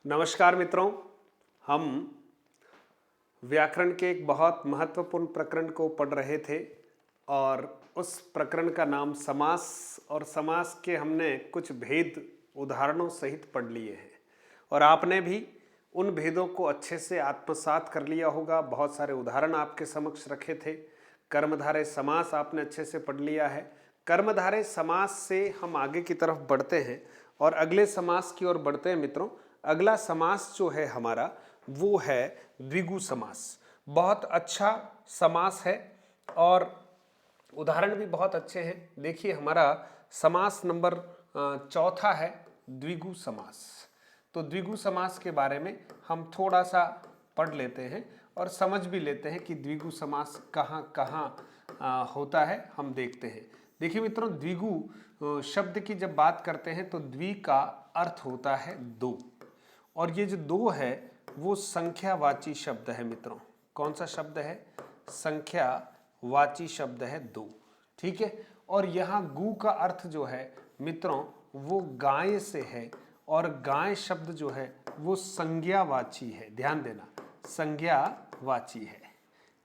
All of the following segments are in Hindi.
नमस्कार मित्रों, हम व्याकरण के एक बहुत महत्वपूर्ण प्रकरण को पढ़ रहे थे और उस प्रकरण का नाम समास और समास के हमने कुछ भेद उदाहरणों सहित पढ़ लिए हैं और आपने भी उन भेदों को अच्छे से आत्मसात कर लिया होगा। बहुत सारे उदाहरण आपके समक्ष रखे थे। कर्मधारय समास आपने अच्छे से पढ़ लिया है। कर्मधारय समास से हम आगे की तरफ बढ़ते हैं और अगले समास की ओर बढ़ते हैं मित्रों। अगला समास जो है हमारा वो है द्विगु समास। बहुत अच्छा समास है और उदाहरण भी बहुत अच्छे हैं। देखिए हमारा समास नंबर चौथा है द्विगु समास। तो द्विगु समास के बारे में हम थोड़ा सा पढ़ लेते हैं और समझ भी लेते हैं कि द्विगु समास कहाँ कहाँ होता है, हम देखते हैं। देखिए मित्रों, द्विगु शब्द की जब बात करते हैं तो द्वि का अर्थ होता है दो, और ये जो दो है वो संख्यावाची शब्द है मित्रों। कौन सा शब्द है? संख्यावाची शब्द है दो, ठीक है। और यहाँ गु का अर्थ जो है मित्रों वो गाय से है, और गाय शब्द जो है वो संज्ञावाची है। ध्यान देना, संज्ञावाची है,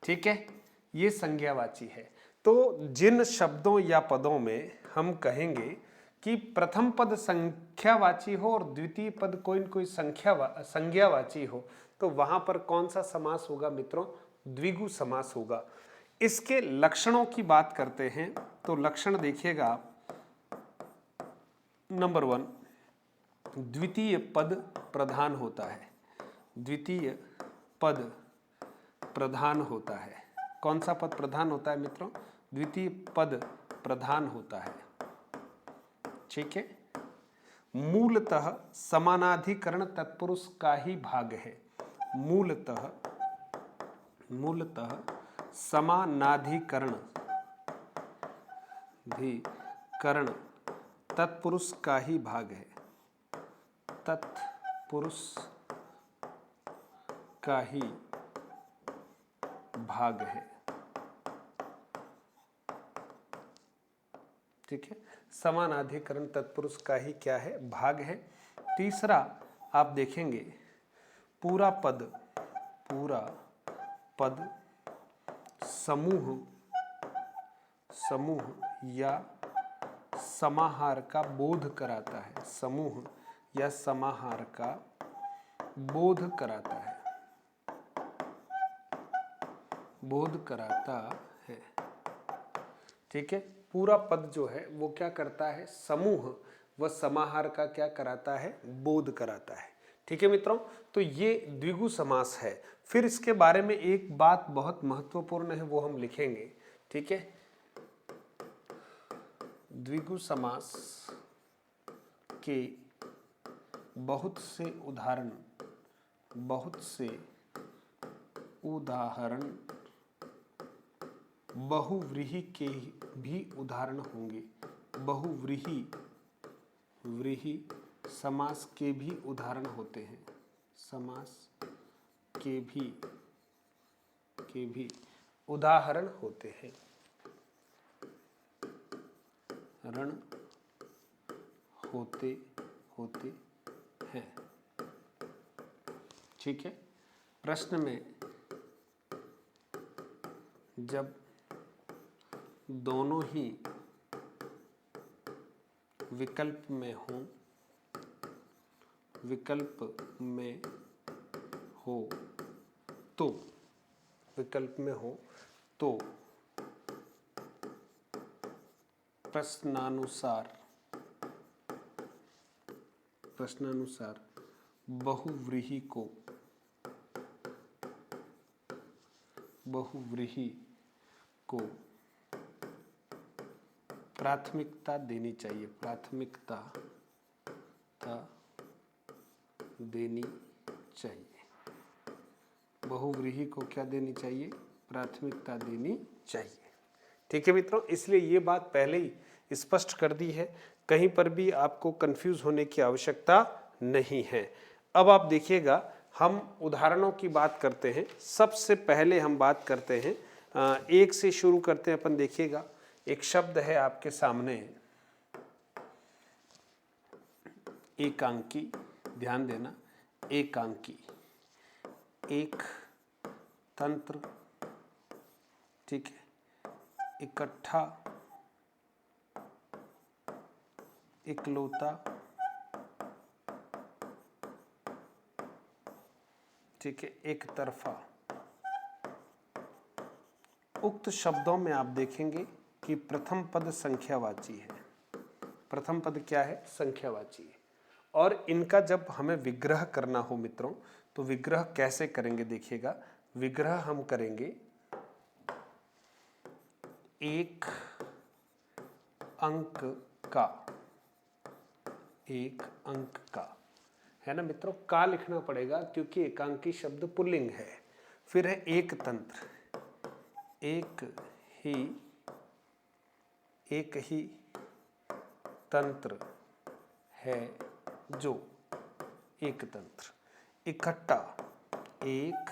ठीक है, ये संज्ञावाची है। तो जिन शब्दों या पदों में हम कहेंगे कि प्रथम पद संख्यावाची हो और द्वितीय पद कोई न कोई संज्ञावाची हो, तो वहां पर कौन सा समास होगा मित्रों? द्विगु समास होगा। इसके लक्षणों की बात करते हैं तो लक्षण देखिएगा आप। नंबर 1, द्वितीय पद प्रधान होता है। द्वितीय पद प्रधान होता है। कौन सा पद प्रधान होता है मित्रों? द्वितीय पद प्रधान होता है, ठीक है। मूलतः समानाधिकरण तत्पुरुष का ही भाग है। मूलतः समानाधिकरण तत्पुरुष का ही भाग है। तत्पुरुष का ही भाग है, ठीक है। समानाधिकरण तत्पुरुष का ही क्या है? भाग है। तीसरा आप देखेंगे पूरा पद समूह या समाहार का बोध कराता है। समूह या समाहार का बोध कराता है, ठीक है। पूरा पद जो है वो क्या करता है? समूह व समाहार का क्या कराता है? बोध कराता है, ठीक है मित्रों। तो ये द्विगु समास है। फिर इसके बारे में एक बात बहुत महत्वपूर्ण है, वो हम लिखेंगे, ठीक है। द्विगु समास के बहुत से उदाहरण बहुव्रीहि के भी उदाहरण होंगे। बहुव्रीहि समास के भी उदाहरण होते हैं। समास के भी उदाहरण होते हैं। रण होते हैं, ठीक है। प्रश्न में जब दोनों ही विकल्प में हो तो प्रश्नानुसार बहुव्रीहि को प्राथमिकता देनी चाहिए। बहुव्रीहि को क्या देनी चाहिए? प्राथमिकता देनी चाहिए, ठीक है मित्रों। इसलिए ये बात पहले ही स्पष्ट कर दी है, कहीं पर भी आपको कंफ्यूज होने की आवश्यकता नहीं है। अब आप देखिएगा, हम उदाहरणों की बात करते हैं। सबसे पहले हम बात करते हैं, एक से शुरू करते हैं अपन। देखिएगा, एक शब्द है आपके सामने, एकांकी। ध्यान देना, एकांकी, एक तंत्र, ठीक है, इकट्ठा, इकलौता, ठीक है, एक तरफा। उक्त शब्दों में आप देखेंगे कि प्रथम पद संख्यावाची है। प्रथम पद क्या है? संख्यावाची है। और इनका जब हमें विग्रह करना हो मित्रों, तो विग्रह कैसे करेंगे देखिएगा। विग्रह हम करेंगे एक अंक का, एक अंक का, है ना मित्रों। का लिखना पड़ेगा क्योंकि एकांकी शब्द पुल्लिंग है। फिर है एक तंत्र, एक ही तंत्र है जो, एक तंत्र। इकट्ठा, एक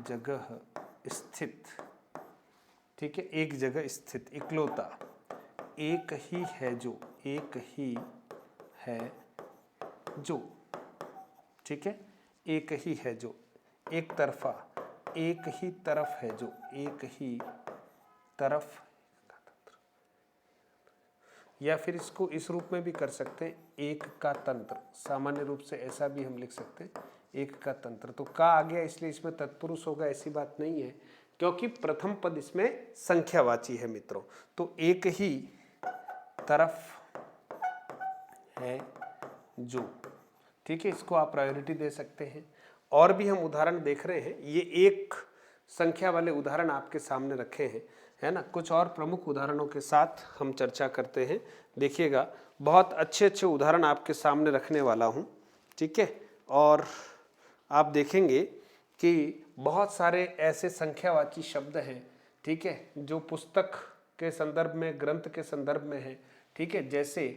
जगह स्थित, ठीक है, एक जगह स्थित। इकलौता, एक ही है जो, एक ही है जो, ठीक है, एक ही है जो। एक तरफा, एक ही तरफ है जो, एक ही तरफ। या फिर इसको इस रूप में भी कर सकते हैं, एक का तंत्र। सामान्य रूप से ऐसा भी हम लिख सकते हैं, एक का तंत्र। तो का आ गया इसलिए इसमें तत्पुरुष होगा, ऐसी बात नहीं है, क्योंकि प्रथम पद इसमें संख्यावाची है मित्रों। तो एक ही तरफ है जो, ठीक है, इसको आप प्रायोरिटी दे सकते हैं। और भी हम उदाहरण देख रहे हैं, ये एक संख्या वाले उदाहरण आपके सामने रखे हैं, है ना। कुछ और प्रमुख उदाहरणों के साथ हम चर्चा करते हैं। देखिएगा, बहुत अच्छे अच्छे उदाहरण आपके सामने रखने वाला हूँ, ठीक है। और आप देखेंगे कि बहुत सारे ऐसे संख्यावाची शब्द हैं, ठीक है, जो पुस्तक के संदर्भ में, ग्रंथ के संदर्भ में है, ठीक है। जैसे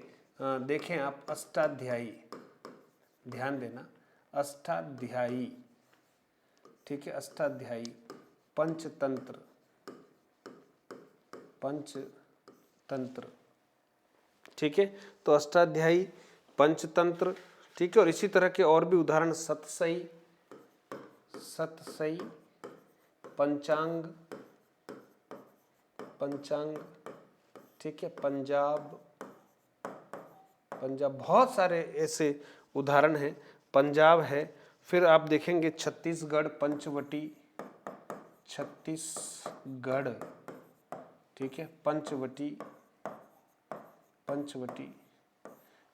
देखें आप, अष्टाध्यायी, ध्यान देना, अष्टाध्यायी, ठीक है, अष्टाध्यायी। पंचतंत्र, पंचतंत्र, ठीक है। तो अष्टाध्यायी, पंचतंत्र, ठीक है। और इसी तरह के और भी उदाहरण, सतसई, सतसई, पंचांग, पंचांग, ठीक है, पंजाब, पंजाब। बहुत सारे ऐसे उदाहरण हैं। पंजाब है। फिर आप देखेंगे छत्तीसगढ़, पंचवटी, छत्तीसगढ़, ठीक है, पंचवटी, पंचवटी,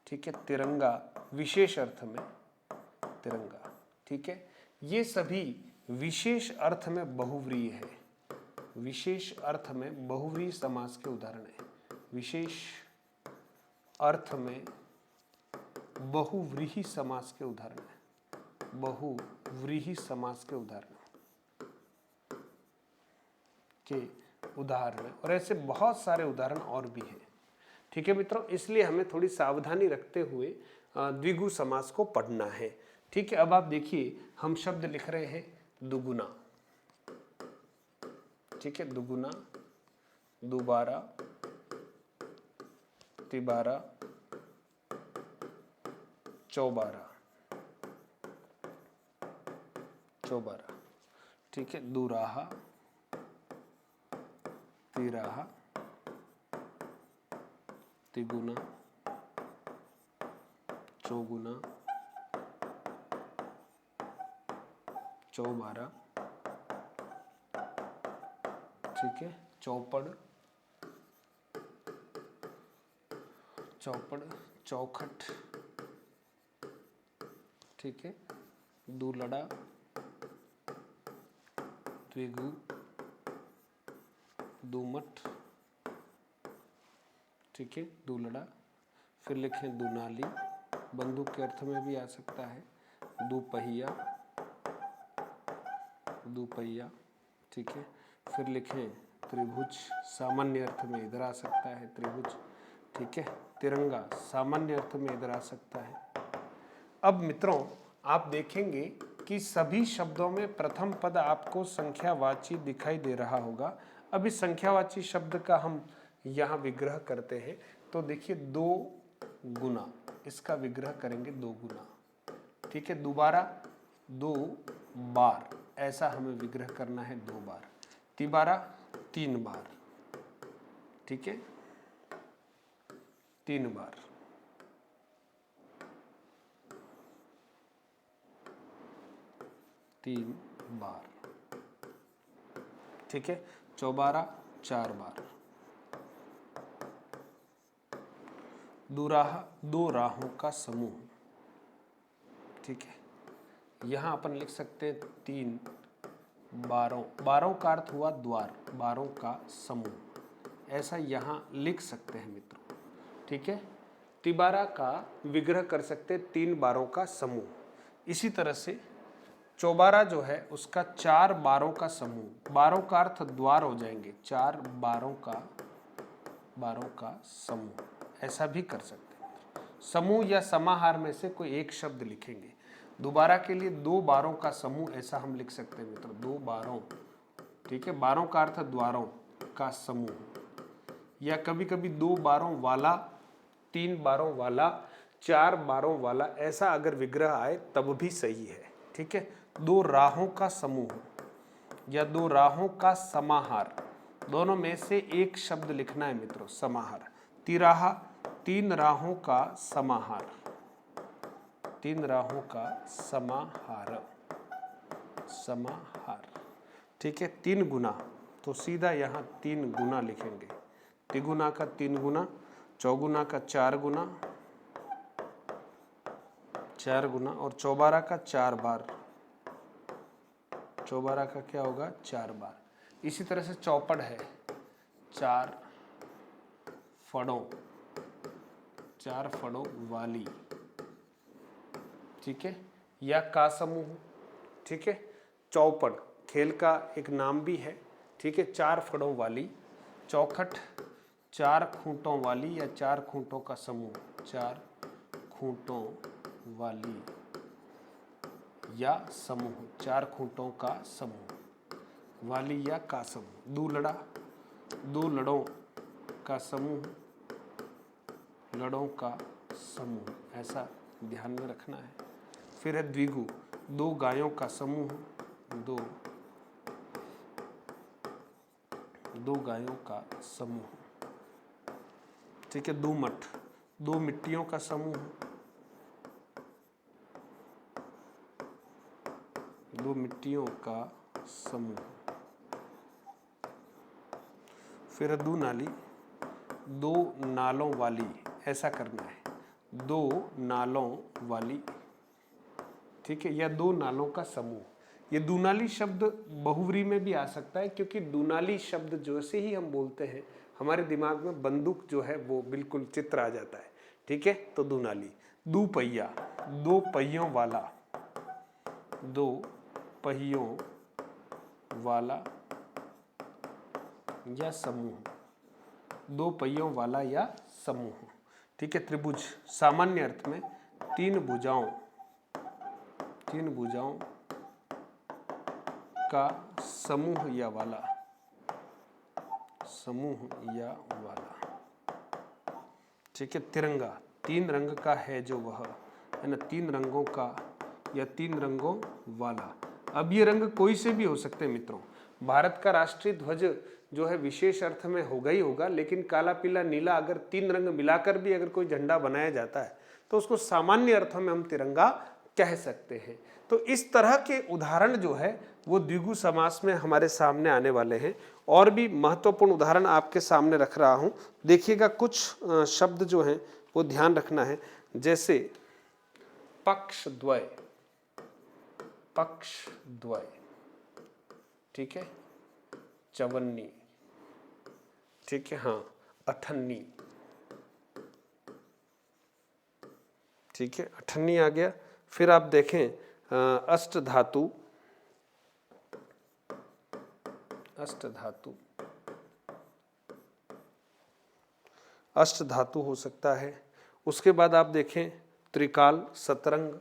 ठीक है। तिरंगा, विशेष अर्थ में तिरंगा, ठीक है। ये सभी विशेष अर्थ में बहुव्रीहि है, विशेष अर्थ में बहुव्रीहि समास के उदाहरण है। विशेष अर्थ में बहुव्रीहि समास के उदाहरण है, बहुव्रीहि समास के उदाहरण के उदाहरण। और ऐसे बहुत सारे उदाहरण और भी हैं, ठीक है मित्रों। इसलिए हमें थोड़ी सावधानी रखते हुए द्विगु समास को पढ़ना है, ठीक है। अब आप देखिए, हम शब्द लिख रहे हैं दुगुना, ठीक है, दुगुना, दोबारा, तिबारा, चौबारा, चौबारा, ठीक है, दुराहा, तिराहा, तिगुना, चौगुना, चौबारा, ठीक है, चौपड़, चौपड़, चौखट, ठीक है, दुलड़ा, द्विगु, दुमठ, ठीक है, दुलड़ा। फिर लिखें दुनाली, बंदूक के अर्थ में भी आ सकता है। दुपहिया, दुपहिया, ठीक है। फिर लिखें त्रिभुज, सामान्य अर्थ में इधर आ सकता है त्रिभुज, ठीक है। तिरंगा, सामान्य अर्थ में इधर आ सकता है। अब मित्रों, आप देखेंगे कि सभी शब्दों में प्रथम पद आपको संख्यावाची दिखाई दे रहा होगा। अब इस संख्यावाची शब्द का हम यहाँ विग्रह करते हैं। तो देखिए, दो गुना, इसका विग्रह करेंगे 2 गुना। ठीक है, दोबारा 2 बार, ऐसा हमें विग्रह करना है 2 बार। तिबारा 3 बार। ठीक है, 3 बार। ठीक है, चौबारा 4 बार। दो राहों का समूह। ठीक है, यहां अपन लिख सकते हैं 3 बारों। बारों का अर्थ हुआ द्वार, बारों का समूह, ऐसा यहां लिख सकते हैं मित्रों। ठीक है, तिबारा का विग्रह कर सकते 3 बारों का समूह। इसी तरह से चौबारा जो है उसका 4 बारों का समूह। बारों का अर्थ द्वार हो जाएंगे, 4 बारों का समूह, ऐसा भी कर सकते हैं। समूह या समाहार में से कोई एक शब्द लिखेंगे। दोबारा के लिए 2 बारों का समूह, ऐसा हम लिख सकते हैं मित्रों, 2 बारों। ठीक है, बारों का अर्थ द्वारों का समूह, या कभी कभी 2 बारों वाला, 3 बारों वाला, 4 बारों वाला, ऐसा अगर विग्रह आए तब भी सही है। ठीक है, 2 राहों का समूह या 2 राहों का समाहार, दोनों में से एक शब्द लिखना है मित्रों, समाहार। तिराहा 3 राहों का समाहार, 3 राहों का समाहार, समाहार। ठीक है, 3 गुना, तो सीधा यहाँ 3 गुना लिखेंगे। तिगुना का 3 गुना, चौगुना का 4 गुना, 4 गुना, और चौबारा का 4 बार। चौबारा का क्या होगा, 4 बार। इसी तरह से चौपड़ है 4 फड़ों, 4 फड़ों वाली। ठीक है, या का समूह। ठीक है, चौपड़ खेल का एक नाम भी है। ठीक है, 4 फड़ों वाली। चौखट 4 खूंटों वाली या 4 खूंटों का समूह, 4 खूंटों वाली या समूह, 4 खूंटों का समूह, वाली या का समूह। दूलड़ा 2 लड़ों का समूह, लड़ों का समूह, ऐसा ध्यान में रखना है। फिर है द्विगु 2 गायों का समूह, 2 गायों का समूह। ठीक है, दोमट 2 मिट्टियों का समूह, 2 मिट्टियों का समूह। फिर है दुनाली 2 नालों वाली, ऐसा करना है, 2 नालों वाली। ठीक है, या 2 नालों का समूह। ये दुनाली शब्द बहुव्रीहि में भी आ सकता है, क्योंकि दुनाली शब्द जैसे ही हम बोलते हैं हमारे दिमाग में बंदूक जो है वो बिल्कुल चित्र आ जाता है। ठीक है, तो दुनाली। दुपहिया 2 पहियों वाला, 2 पहियों वाला या समूह, 2 पहियों वाला या समूह। ठीक है, त्रिभुज सामान्य अर्थ में 3 भुजाओं, 3 भुजाओं का समूह या वाला, समूह या वाला। ठीक है, तिरंगा 3 रंग का है जो वह, है ना, 3 रंगों का या 3 रंगों वाला। अब ये रंग कोई से भी हो सकते हैं मित्रों। भारत का राष्ट्रीय ध्वज जो है विशेष अर्थ में होगा ही होगा, लेकिन काला पीला नीला अगर 3 रंग मिलाकर भी अगर कोई झंडा बनाया जाता है तो उसको सामान्य अर्थों में हम तिरंगा कह सकते हैं। तो इस तरह के उदाहरण जो है वो द्विगु समास में हमारे सामने आने वाले हैं। और भी महत्वपूर्ण उदाहरण आपके सामने रख रहा हूं, देखिएगा। कुछ शब्द जो हैं वो ध्यान रखना है, जैसे पक्षद्वय, पक्षद्वय। ठीक है, चवन्नी। ठीक है, हाँ, अठन्नी। ठीक है, अठन्नी आ गया। फिर आप देखें अष्ट धातु, अष्ट धातु, अष्ट धातु हो सकता है। उसके बाद आप देखें त्रिकाल, सतरंग।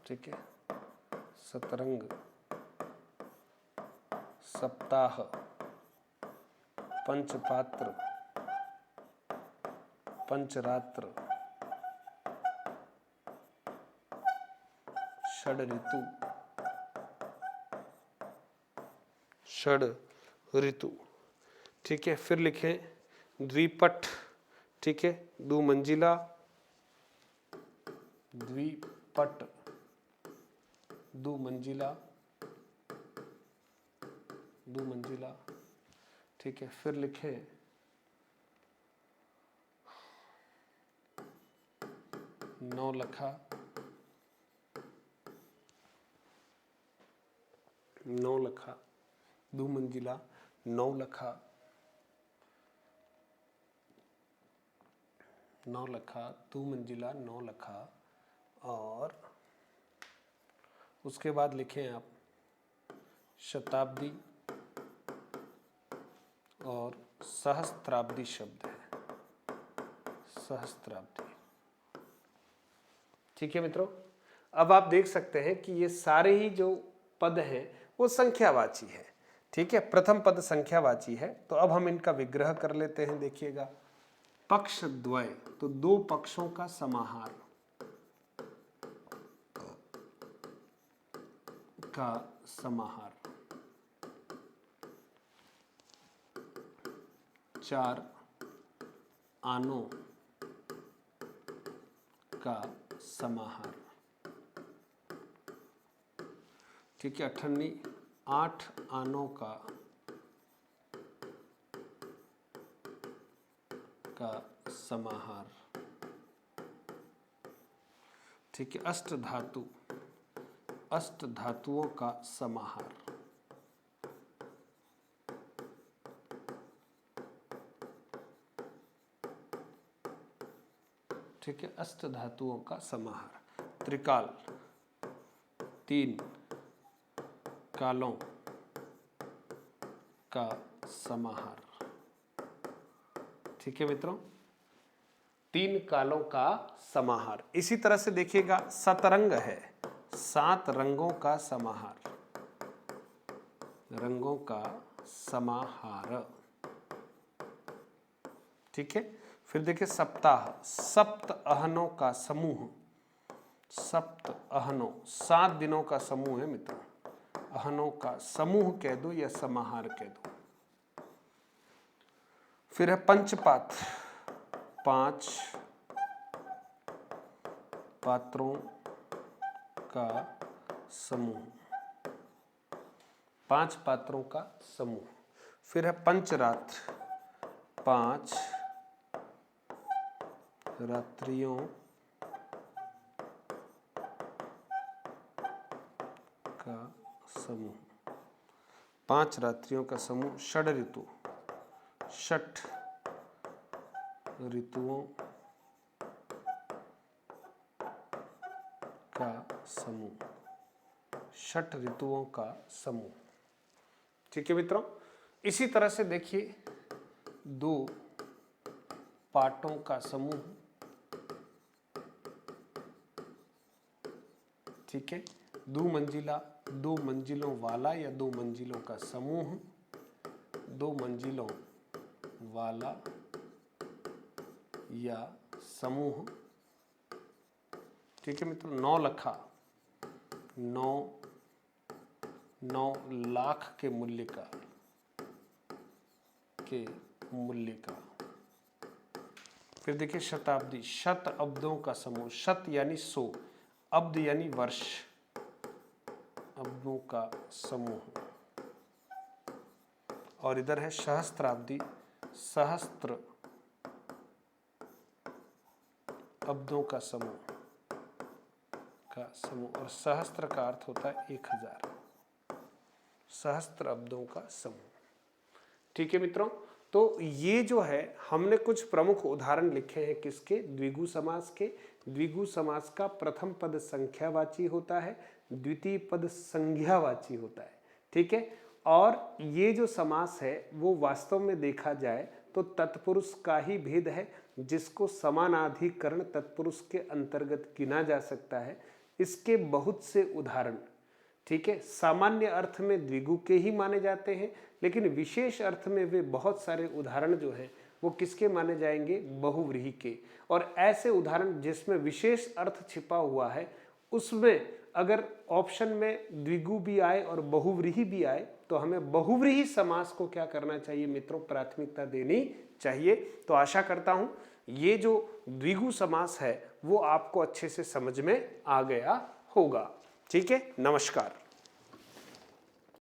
ठीक है, सतरंग, सप्ताह, पंचपात्र, पंचरात्र, षड ऋतु, षड ऋतु। ठीक है, फिर लिखें द्विपट। ठीक है, दो मंजिला, द्विपट, दो मंजिला, दो मंजिला। ठीक है, फिर लिखें नौलखा, नौलखा, दो मंजिला, नौलखा, नौलखा, दो मंजिला, नौलखा। और उसके बाद लिखें आप शताब्दी और सहस्त्राब्दी शब्द है, सहस्त्राब्दी। ठीक है मित्रों, अब आप देख सकते हैं कि ये सारे ही जो पद हैं वो संख्यावाची है। ठीक है, प्रथम पद संख्यावाची है, तो अब हम इनका विग्रह कर लेते हैं। देखिएगा, पक्ष द्वय, तो दो पक्षों का समाहार का समाहार, चार आनों का समाहार। ठीक है, अठन्नी, 8 आनों का समाहार। ठीक है, अष्ट धातु, अष्ट धातुओं का समाहार। ठीक है, अष्ट धातुओं का समाहार। त्रिकाल, 3 कालों का समाहार। ठीक है मित्रों, 3 कालों का समाहार। इसी तरह से देखिएगा, सतरंग है, 7 रंगों का समाहार, रंगों का समाहार। ठीक है, फिर देखिए सप्ताह, सप्त अहनों का समूह, सप्त अहनों, 7 दिनों का समूह है मित्रों, अहनों का समूह कह दो या समाहार कह दो। फिर है पंचपात्र, 5 पात्रों का समूह, 5 पात्रों का समूह। फिर है पंचरात्र, 5 रात्रियों का समूह, 5 रात्रियों का समूह। षड ऋतु, 6 ऋतुओं का समूह, 6 ऋतुओं का समूह। ठीक है मित्रों, इसी तरह से देखिए 2 पाठों का समूह। ठीक है, 2 मंजिला, 2 मंजिलों वाला या 2 मंजिलों का समूह, 2 मंजिलों वाला या समूह। ठीक है मित्रों, नौलखा, 9 लाख के मूल्य का, फिर देखिए शताब्दी, शत अब्दों का समूह, शत यानी 100, अब्द यानी वर्ष, अब्दों का समूह। और इधर है सहस्त्राब्दी, सहस्त्र अब्दों का समूह, और सहस्त्र का अर्थ होता है 1000, सहस्त्र अब्दों का समूह। ठीक है मित्रों, तो ये जो है हमने कुछ प्रमुख उदाहरण लिखे हैं किसके, द्विगु समास के। द्विगु समास का प्रथम पद संख्यावाची होता है, द्वितीय पद संज्ञावाची होता है। ठीक है, और ये जो समास है वो वास्तव में देखा जाए तो तत्पुरुष का ही भेद है, जिसको समानाधिकरण तत्पुरुष के अंतर्गत गिना जा सकता है। इसके बहुत से उदाहरण, ठीक है, सामान्य अर्थ में द्विगु के ही माने जाते हैं, लेकिन विशेष अर्थ में वे बहुत सारे उदाहरण जो हैं वो किसके माने जाएंगे? बहुव्रीहि के। और ऐसे उदाहरण जिसमें विशेष अर्थ छिपा हुआ है, उसमें अगर ऑप्शन में द्विगु भी आए और बहुव्रीहि भी आए तो हमें बहुव्रीहि समास को क्या करना चाहिए मित्रों? प्राथमिकता देनी चाहिए। तो आशा करता हूं ये जो द्विगु समास है वो आपको अच्छे से समझ में आ गया होगा। ठीक है, नमस्कार।